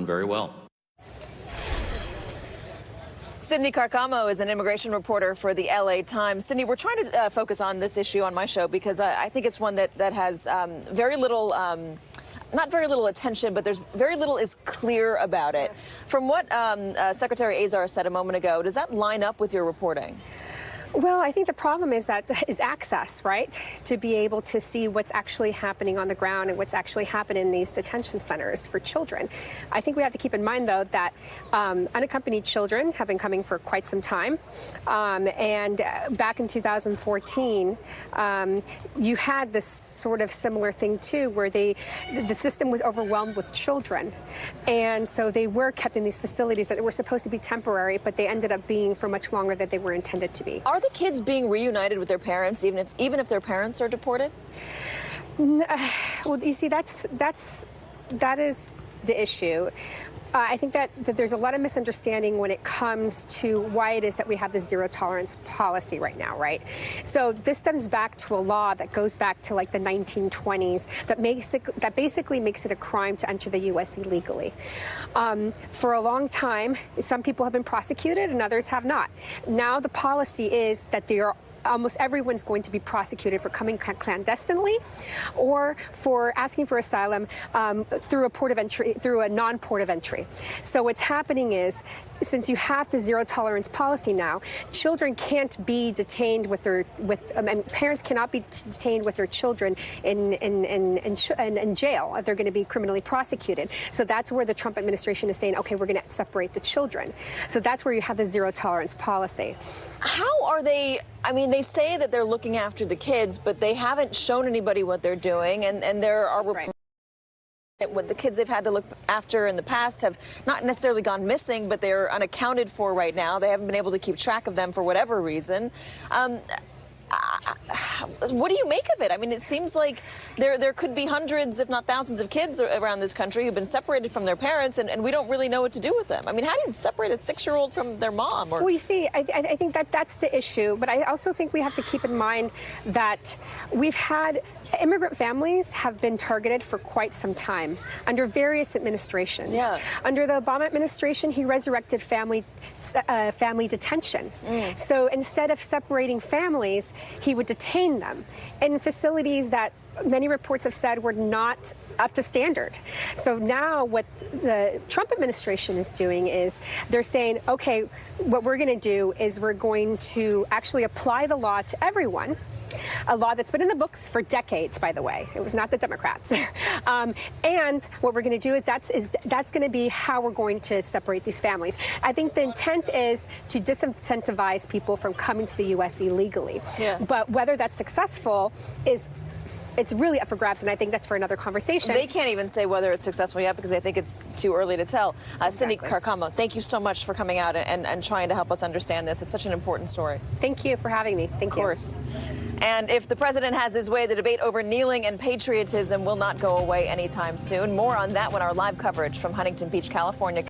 very well. Sydney Carcamo is an immigration reporter for the LA Times. Sydney, we're trying to focus on this issue on my show because I think it's one that has very little, not very little attention, but there's very little is clear about it. Yes. From what Secretary Azar said a moment ago, does that line up with your reporting? Well, I think the problem is access, right? To be able to see what's actually happening on the ground and what's actually happening in these detention centers for children. I think we have to keep in mind, though, that unaccompanied children have been coming for quite some time. And back in 2014, you had this sort of similar thing, too, where the system was overwhelmed with children. And so they were kept in these facilities that were supposed to be temporary, but they ended up being for much longer than they were intended to be. Are the kids being reunited with their parents, even if their parents are deported? Well, you see, that is the issue. I think that there's a lot of misunderstanding when it comes to why it is that we have this zero tolerance policy right now, right? So this stems back to a law that goes back to like the 1920s that basically makes it a crime to enter the U.S. illegally. For a long time, some people have been prosecuted and others have not. Now the policy is that almost everyone's going to be prosecuted for coming clandestinely or for asking for asylum through a non-port of entry. So what's happening is, since you have the zero tolerance policy now, children can't be detained and parents cannot be detained with their children in jail if they're going to be criminally prosecuted. So that's where the Trump administration is saying, okay, we're going to separate the children. So that's where you have the zero tolerance policy. How are they? I mean, they say that they're looking after the kids, but they haven't shown anybody what they're doing, and there are reports that what the kids they've had to look after in the past have not necessarily gone missing, but they're unaccounted for right now. They haven't been able to keep track of them for whatever reason. What do you make of it? I mean, it seems like there could be hundreds, if not thousands, of kids around this country who've been separated from their parents, and we don't really know what to do with them. I mean, how do you separate a 6-year-old from their mom? Well, you see, I think that's the issue, but I also think we have to keep in mind that immigrant families have been targeted for quite some time under various administrations. Yeah. Under the Obama administration, he resurrected family detention. So instead of separating families, he would detain them in facilities that many reports have said were not up to standard. So now what the Trump administration is doing is they're saying, okay, what we're going to do is we're going to actually apply the law to everyone. A law that's been in the books for decades, by the way. It was not the Democrats. And what we're going to do is that's going to be how we're going to separate these families. I think the intent is to disincentivize people from coming to the U.S. illegally. Yeah. But whether that's successful it's really up for grabs, and I think that's for another conversation. They can't even say whether it's successful yet because I think it's too early to tell. Exactly. Sydney Carcamo, thank you so much for coming out and trying to help us understand this. It's such an important story. Thank you for having me. Thank you. Of course. And if the president has his way, the debate over kneeling and patriotism will not go away anytime soon. More on that when our live coverage from Huntington Beach, California.